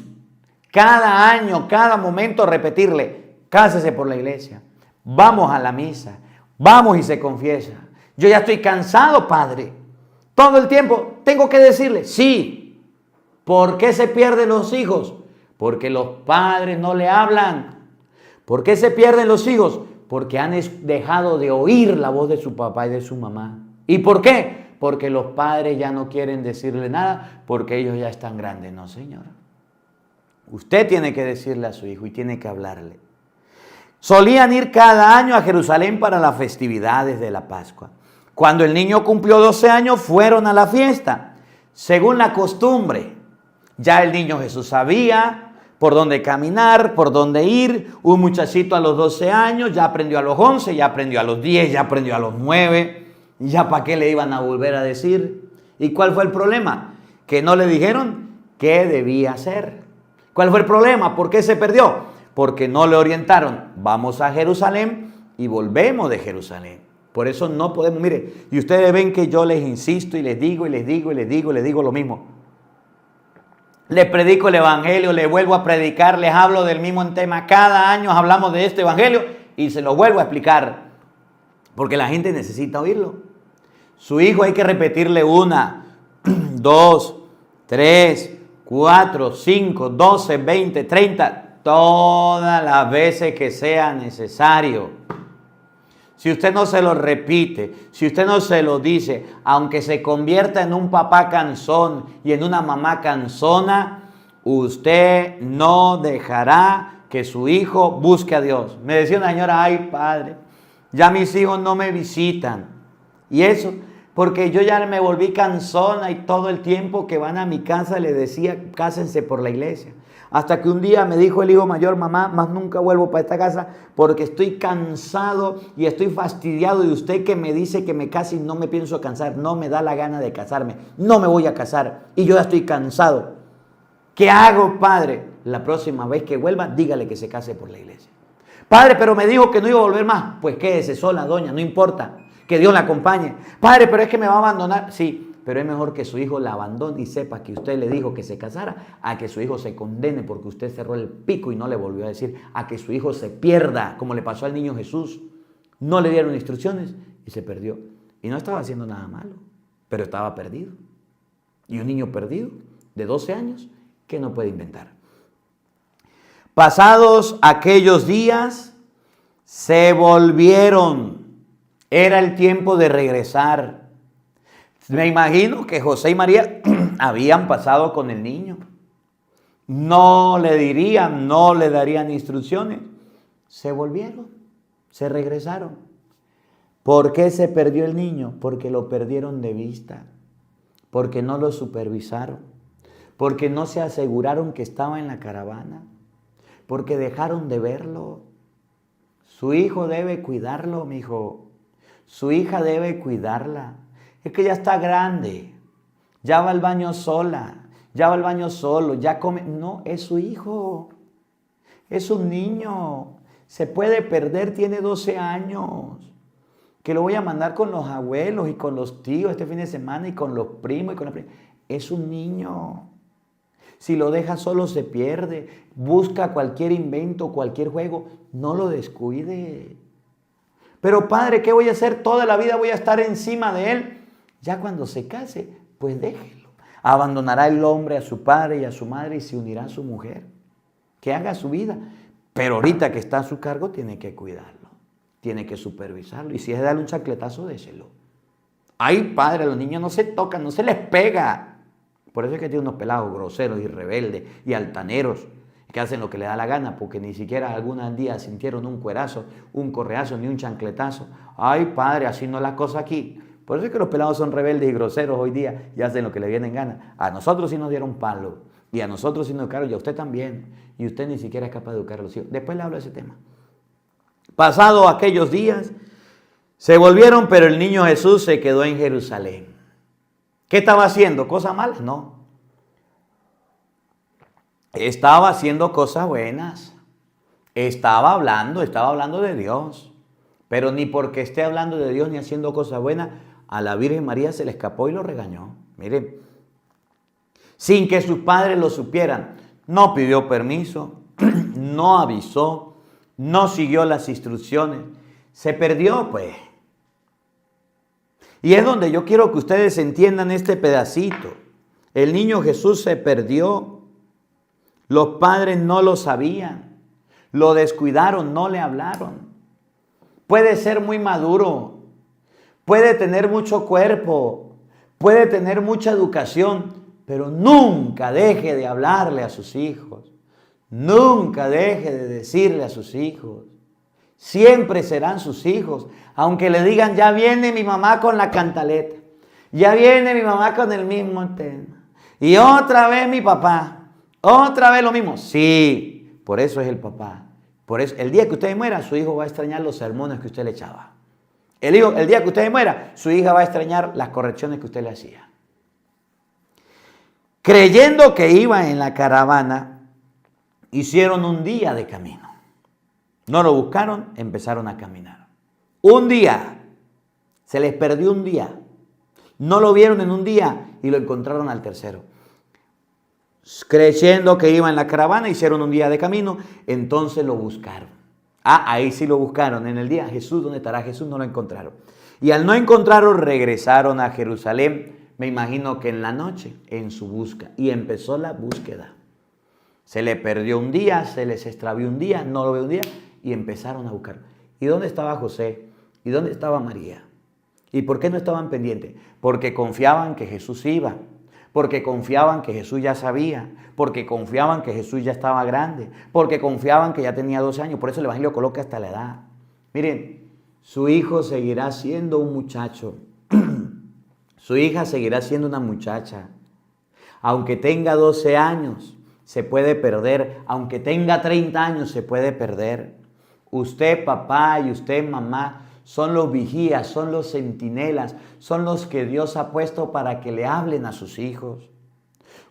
Cada año, cada momento repetirle, cásese por la iglesia. Vamos a la misa. Vamos y se confiesa. Yo ya estoy cansado, padre. Todo el tiempo tengo que decirle, sí. ¿Por qué se pierden los hijos? Porque los padres no le hablan. ¿Por qué se pierden los hijos? Porque han dejado de oír la voz de su papá y de su mamá. ¿Y por qué? Porque los padres ya no quieren decirle nada porque ellos ya están grandes. No, señora. Usted tiene que decirle a su hijo y tiene que hablarle. Solían ir cada año a Jerusalén para las festividades de la Pascua. Cuando el niño cumplió 12 años, fueron a la fiesta, según la costumbre. Ya el niño Jesús sabía por dónde caminar, por dónde ir. Un muchachito a los 12 años ya aprendió a los 11, ya aprendió a los 10, ya aprendió a los 9. ¿Ya para qué le iban a volver a decir? ¿Y cuál fue el problema? Que no le dijeron qué debía hacer. ¿Cuál fue el problema? ¿Por qué se perdió? Porque no le orientaron. Vamos a Jerusalén y volvemos de Jerusalén. Por eso no podemos, mire, y ustedes ven que yo les insisto y les digo lo mismo. Les predico el evangelio, les vuelvo a predicar, les hablo del mismo tema. Cada año hablamos de este evangelio y se lo vuelvo a explicar. Porque la gente necesita oírlo. Su hijo hay que repetirle 1, 2, 3, 4, 5, 12, 20, 30, todas las veces que sea necesario. Si usted no se lo repite, si usted no se lo dice, aunque se convierta en un papá cansón y en una mamá cansona, usted no dejará que su hijo busque a Dios. Me decía una señora, ay padre, ya mis hijos no me visitan. Y eso, porque yo ya me volví cansona y todo el tiempo que van a mi casa les decía, cásense por la iglesia. Hasta que un día me dijo el hijo mayor, mamá, más nunca vuelvo para esta casa porque estoy cansado y estoy fastidiado de usted que me dice que me case y no me pienso casar. No me da la gana de casarme. No me voy a casar y yo ya estoy cansado. ¿Qué hago, padre? La próxima vez que vuelva, dígale que se case por la iglesia. Padre, pero me dijo que no iba a volver más. Pues quédese sola, doña, no importa. Que Dios la acompañe. Padre, pero es que me va a abandonar. Sí. Pero es mejor que su hijo la abandone y sepa que usted le dijo que se casara, a que su hijo se condene porque usted cerró el pico y no le volvió a decir, a que su hijo se pierda, como le pasó al niño Jesús. No le dieron instrucciones y se perdió. Y no estaba haciendo nada malo, pero estaba perdido. Y un niño perdido de 12 años, ¿qué no puede inventar? Pasados aquellos días, se volvieron. Era el tiempo de regresar. Me imagino que José y María habían pasado con el niño. No le dirían, no le darían instrucciones. Se volvieron, se regresaron. ¿Por qué se perdió el niño? Porque lo perdieron de vista. Porque no lo supervisaron. Porque no se aseguraron que estaba en la caravana. Porque dejaron de verlo. Su hijo debe cuidarlo, mi hijo. Su hija debe cuidarla. Es que ya está grande, ya va al baño sola, ya va al baño solo, ya come. No, es su hijo, es un niño, se puede perder, tiene 12 años. Que lo voy a mandar con los abuelos y con los tíos este fin de semana y con los primos y con las primas. Es un niño. Si lo deja solo se pierde, busca cualquier invento, cualquier juego, no lo descuide. Pero padre, ¿qué voy a hacer? Toda la vida voy a estar encima de él. Ya cuando se case, pues déjelo. Abandonará el hombre a su padre y a su madre y se unirá a su mujer. Que haga su vida. Pero ahorita que está a su cargo, tiene que cuidarlo. Tiene que supervisarlo. Y si es darle un chancletazo, déselo. Ay, padre, los niños no se tocan, no se les pega. Por eso es que tiene unos pelados groseros y rebeldes y altaneros que hacen lo que le da la gana, porque ni siquiera algún día sintieron un cuerazo, un correazo, ni un chancletazo. Ay, padre, así no es la cosa aquí. Por eso es que los pelados son rebeldes y groseros hoy día y hacen lo que le viene en gana. A nosotros sí nos dieron palo y a nosotros sí nos educaron y a usted también. Y usted ni siquiera es capaz de educar a los hijos. Después le hablo de ese tema. Pasado aquellos días, se volvieron, pero el niño Jesús se quedó en Jerusalén. ¿Qué estaba haciendo? ¿Cosas malas? No. Estaba haciendo cosas buenas. Estaba hablando de Dios. Pero ni porque esté hablando de Dios ni haciendo cosas buenas, a la Virgen María se le escapó y lo regañó. Miren, sin que sus padres lo supieran, no pidió permiso, no avisó, no siguió las instrucciones. Se perdió, pues. Y es donde yo quiero que ustedes entiendan este pedacito. El niño Jesús se perdió. Los padres no lo sabían. Lo descuidaron, no le hablaron. Puede ser muy maduro. Puede tener mucho cuerpo. Puede tener mucha educación. Pero nunca deje de hablarle a sus hijos. Nunca deje de decirle a sus hijos. Siempre serán sus hijos. Aunque le digan, ya viene mi mamá con la cantaleta. Ya viene mi mamá con el mismo tema. Y otra vez mi papá. Otra vez lo mismo. Sí, por eso es el papá. Por eso, el día que usted muera, su hijo va a extrañar los sermones que usted le echaba. El día que usted muera, su hija va a extrañar las correcciones que usted le hacía. Creyendo que iba en la caravana, hicieron un día de camino. No lo buscaron, empezaron a caminar. Un día. Se les perdió un día. No lo vieron en un día y lo encontraron al tercero. Creyendo que iba en la caravana, hicieron un día de camino, entonces lo buscaron. Ahí sí lo buscaron. En el día, Jesús, ¿dónde estará Jesús? No lo encontraron. Y al no encontrarlo, regresaron a Jerusalén. Me imagino que en la noche, en su busca. Y empezó la búsqueda. Se le perdió un día, se les extravió un día, no lo veo un día. Y empezaron a buscar. ¿Y dónde estaba José? ¿Y dónde estaba María? ¿Y por qué no estaban pendientes? Porque confiaban que Jesús iba. Porque confiaban que Jesús ya sabía. Porque confiaban que Jesús ya estaba grande. Porque confiaban que ya tenía 12 años. Por eso el Evangelio coloca hasta la edad. Miren, su hijo seguirá siendo un muchacho. Su hija seguirá siendo una muchacha. Aunque tenga 12 años, se puede perder. Aunque tenga 30 años, se puede perder. Usted, papá, y usted, mamá, son los vigías, son los centinelas, son los que Dios ha puesto para que le hablen a sus hijos.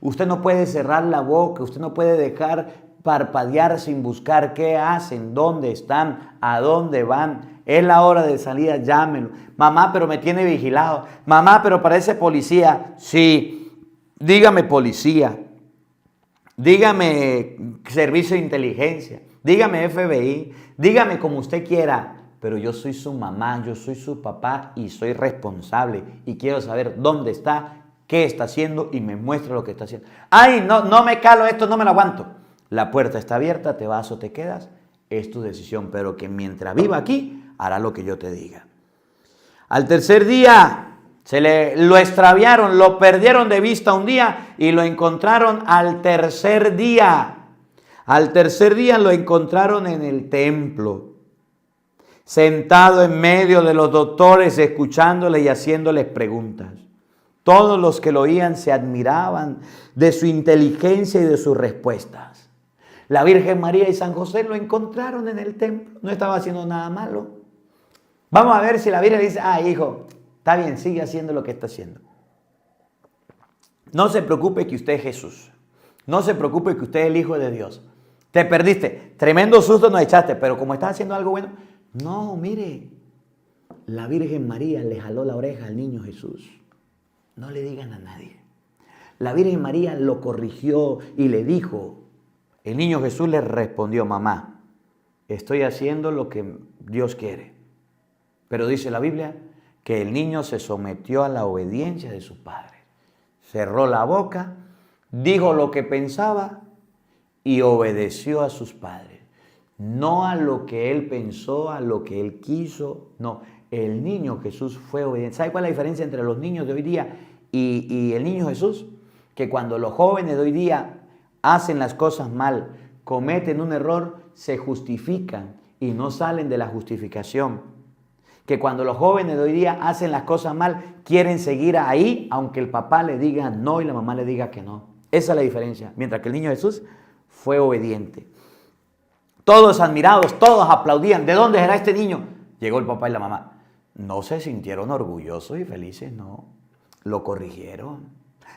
Usted no puede cerrar la boca, usted no puede dejar parpadear sin buscar qué hacen, dónde están, a dónde van. Es la hora de salida, llámenlo. Mamá, pero me tiene vigilado. Mamá, pero parece policía. Sí, dígame policía. Dígame servicio de inteligencia. Dígame FBI. Dígame como usted quiera. Pero yo soy su mamá, yo soy su papá y soy responsable. Y quiero saber dónde está, qué está haciendo y me muestra lo que está haciendo. Ay, no me calo esto, no me lo aguanto. La puerta está abierta, te vas o te quedas. Es tu decisión, pero que mientras viva aquí, hará lo que yo te diga. Al tercer día lo extraviaron, lo perdieron de vista un día y lo encontraron al tercer día. Al tercer día lo encontraron en el templo, sentado en medio de los doctores, escuchándoles y haciéndoles preguntas. Todos los que lo oían se admiraban de su inteligencia y de sus respuestas. La Virgen María y San José lo encontraron en el templo, no estaba haciendo nada malo. Vamos a ver si la Virgen dice, hijo, está bien, sigue haciendo lo que está haciendo. No se preocupe que usted es Jesús. No se preocupe que usted es el Hijo de Dios. Te perdiste, tremendo susto nos echaste, pero como estás haciendo algo bueno, no, mire, la Virgen María le jaló la oreja al niño Jesús. No le digan a nadie. La Virgen María lo corrigió y le dijo, el niño Jesús le respondió, mamá, estoy haciendo lo que Dios quiere. Pero dice la Biblia que el niño se sometió a la obediencia de su padre. Cerró la boca, dijo lo que pensaba y obedeció a sus padres. No a lo que él pensó, a lo que él quiso. No, el niño Jesús fue obediente. ¿Sabe cuál es la diferencia entre los niños de hoy día y el niño Jesús? Que cuando los jóvenes de hoy día hacen las cosas mal, cometen un error, se justifican y no salen de la justificación. Que cuando los jóvenes de hoy día hacen las cosas mal, quieren seguir ahí, aunque el papá le diga no y la mamá le diga que no. Esa es la diferencia. Mientras que el niño Jesús fue obediente. Todos admirados, todos aplaudían. ¿De dónde será este niño? Llegó el papá y la mamá. No se sintieron orgullosos y felices, no. Lo corrigieron.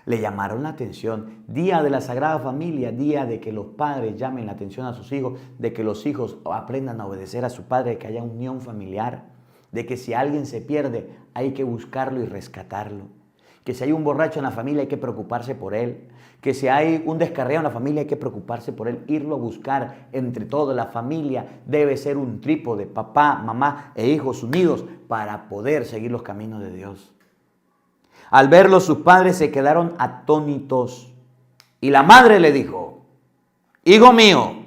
Le llamaron la atención. Día de la Sagrada Familia, día de que los padres llamen la atención a sus hijos, de que los hijos aprendan a obedecer a su padre, de que haya unión familiar, de que si alguien se pierde hay que buscarlo y rescatarlo, que si hay un borracho en la familia hay que preocuparse por él, que si hay un descarriado en la familia hay que preocuparse por él, irlo a buscar entre todos. La familia debe ser un trípode, papá, mamá e hijos unidos para poder seguir los caminos de Dios. Al verlo, sus padres se quedaron atónitos y la madre le dijo: hijo mío,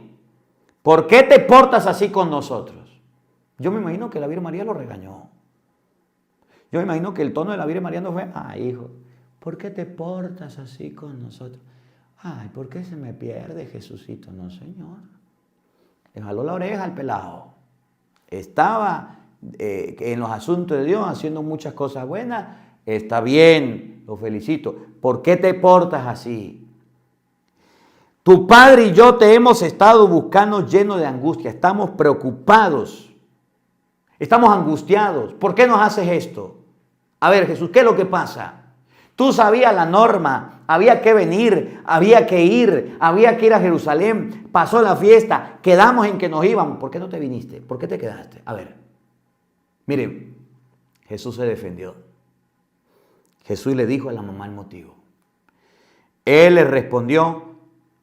¿por qué te portas así con nosotros? Yo me imagino que la Virgen María lo regañó. Yo me imagino que el tono de la Virgen María no fue: ay, hijo, ¿por qué te portas así con nosotros? Ay, ¿por qué se me pierde Jesucito? No, Señor. Le jaló la oreja al pelado. Estaba en los asuntos de Dios haciendo muchas cosas buenas. Está bien, lo felicito. ¿Por qué te portas así? Tu padre y yo te hemos estado buscando llenos de angustia. Estamos preocupados. Estamos angustiados. ¿Por qué nos haces esto? A ver, Jesús, ¿qué es lo que pasa? Tú sabías la norma, había que venir, había que ir a Jerusalén, pasó la fiesta, quedamos en que nos íbamos. ¿Por qué no te viniste? ¿Por qué te quedaste? A ver, miren, Jesús se defendió. Jesús le dijo a la mamá el motivo. Él le respondió: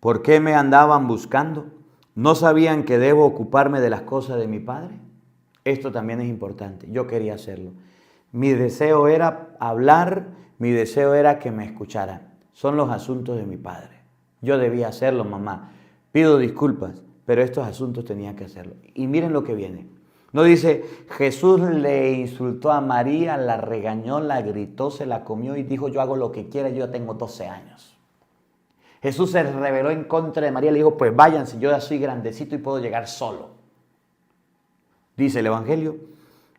¿por qué me andaban buscando? ¿No sabían que debo ocuparme de las cosas de mi Padre? Esto también es importante. Yo quería hacerlo. Mi deseo era hablar, mi deseo era que me escucharan. Son los asuntos de mi Padre. Yo debía hacerlo, mamá. Pido disculpas, pero estos asuntos tenía que hacerlo. Y miren lo que viene. No dice: Jesús le insultó a María, la regañó, la gritó, se la comió y dijo: yo hago lo que quiera, yo ya tengo 12 años. Jesús se rebeló en contra de María, le dijo: pues váyanse, yo ya soy grandecito y puedo llegar solo. Dice el Evangelio,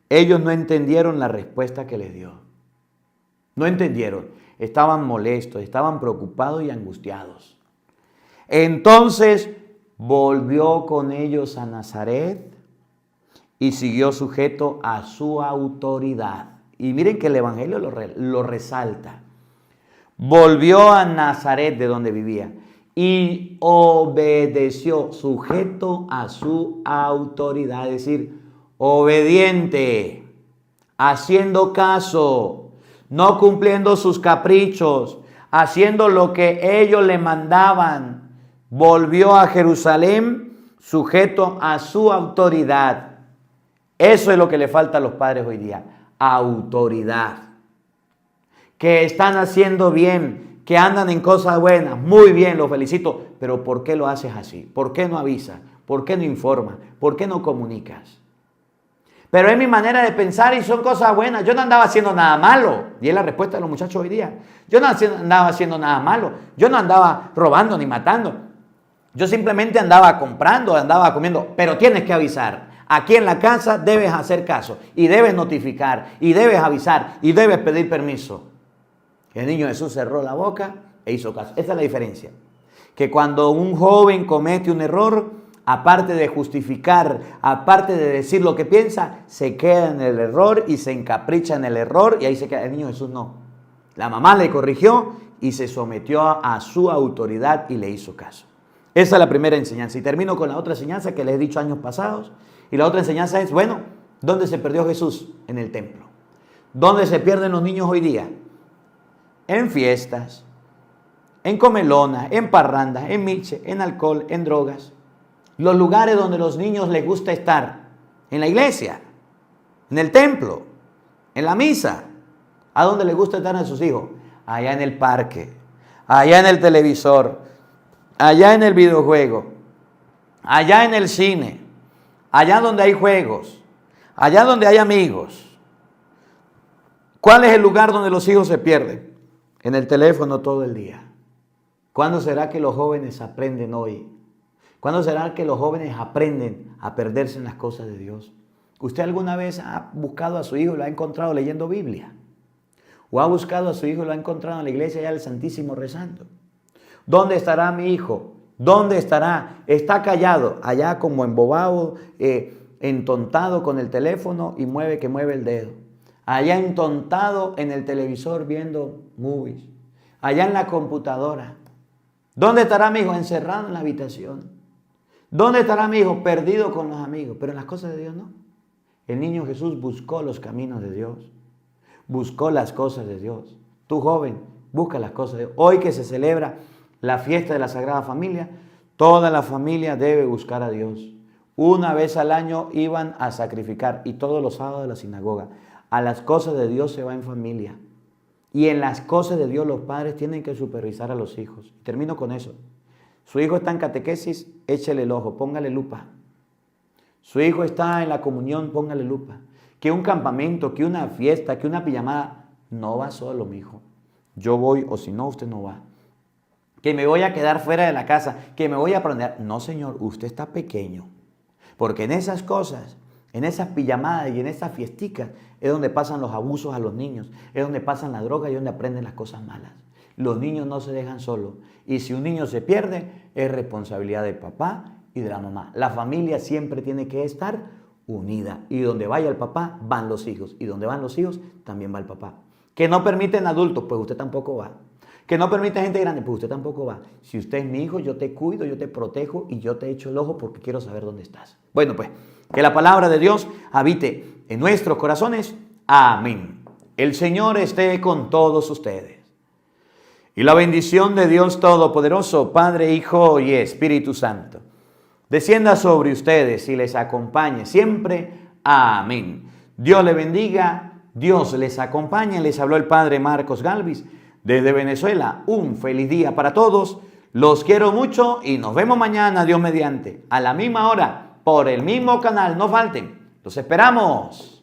ellos no entendieron la respuesta que les dio. No entendieron, estaban molestos, estaban preocupados y angustiados. Entonces volvió con ellos a Nazaret y siguió sujeto a su autoridad. Y miren que el Evangelio lo resalta. Volvió a Nazaret, de donde vivía, y obedeció, sujeto a su autoridad, es decir, obediente, haciendo caso, no cumpliendo sus caprichos, haciendo lo que ellos le mandaban. Volvió a Jerusalén sujeto a su autoridad. Eso es lo que le falta a los padres hoy día, autoridad. Que están haciendo bien, que andan en cosas buenas, muy bien, los felicito, pero ¿por qué lo haces así? ¿Por qué no avisas? ¿Por qué no informas? ¿Por qué no comunicas? Pero es mi manera de pensar y son cosas buenas. Yo no andaba haciendo nada malo. Y es la respuesta de los muchachos hoy día. Yo no andaba haciendo nada malo. Yo no andaba robando ni matando. Yo simplemente andaba comprando, andaba comiendo. Pero tienes que avisar. Aquí en la casa debes hacer caso. Y debes notificar. Y debes avisar. Y debes pedir permiso. El niño Jesús cerró la boca e hizo caso. Esa es la diferencia. Que cuando un joven comete un error, aparte de justificar, aparte de decir lo que piensa, se queda en el error y se encapricha en el error y ahí se queda. El niño Jesús no. La mamá le corrigió y se sometió a su autoridad y le hizo caso. Esa es la primera enseñanza. Y termino con la otra enseñanza que les he dicho años pasados. Y la otra enseñanza es, bueno, ¿dónde se perdió Jesús? En el templo. ¿Dónde se pierden los niños hoy día? En fiestas, en comelonas, en parrandas, en miche, en alcohol, en drogas. Los lugares donde los niños les gusta estar, en la iglesia, en el templo, en la misa. ¿A dónde les gusta estar a sus hijos? Allá en el parque, allá en el televisor, allá en el videojuego, allá en el cine, allá donde hay juegos, allá donde hay amigos. ¿Cuál es el lugar donde los hijos se pierden? En el teléfono todo el día. ¿Cuándo será que los jóvenes aprenden hoy? ¿Cuándo será que los jóvenes aprenden a perderse en las cosas de Dios? ¿Usted alguna vez ha buscado a su hijo y lo ha encontrado leyendo Biblia? ¿O ha buscado a su hijo y lo ha encontrado en la iglesia allá del Santísimo rezando? ¿Dónde estará mi hijo? ¿Dónde estará? Está callado, allá como embobado, entontado con el teléfono y mueve el dedo. Allá entontado en el televisor viendo movies. allá en la computadora. ¿Dónde estará mi hijo? Encerrado en la habitación. ¿Dónde estará mi hijo? Perdido con los amigos. Pero en las cosas de Dios no. El niño Jesús buscó los caminos de Dios. Buscó las cosas de Dios. Tú, joven, busca las cosas de Dios. Hoy que se celebra la fiesta de la Sagrada Familia, toda la familia debe buscar a Dios. Una vez al año iban a sacrificar, y todos los sábados de la sinagoga. A las cosas de Dios se va en familia. Y en las cosas de Dios los padres tienen que supervisar a los hijos. Termino con eso. Su hijo está en catequesis, échele el ojo, póngale lupa. Su hijo está en la comunión, póngale lupa. Que un campamento, que una fiesta, que una pijamada, no va solo, mi hijo. Yo voy, o si no, usted no va. Que me voy a quedar fuera de la casa, que me voy a aprender. No, señor, usted está pequeño. Porque en esas cosas, en esas pijamadas y en esas fiesticas, es donde pasan los abusos a los niños, es donde pasan la droga y donde aprenden las cosas malas. Los niños no se dejan solos. Y si un niño se pierde, es responsabilidad del papá y de la mamá. La familia siempre tiene que estar unida. Y donde vaya el papá, van los hijos. Y donde van los hijos, también va el papá. Que no permiten adultos, pues usted tampoco va. Que no permite gente grande, pues usted tampoco va. Si usted es mi hijo, yo te cuido, yo te protejo y yo te echo el ojo porque quiero saber dónde estás. Bueno, pues, que la palabra de Dios habite en nuestros corazones. Amén. El Señor esté con todos ustedes. Y la bendición de Dios Todopoderoso, Padre, Hijo y Espíritu Santo, descienda sobre ustedes y les acompañe siempre. Amén. Dios les bendiga, Dios les acompañe. Les habló el Padre Marcos Galvis desde Venezuela. Un feliz día para todos. Los quiero mucho y nos vemos mañana, Dios mediante, a la misma hora, por el mismo canal. No falten. Los esperamos.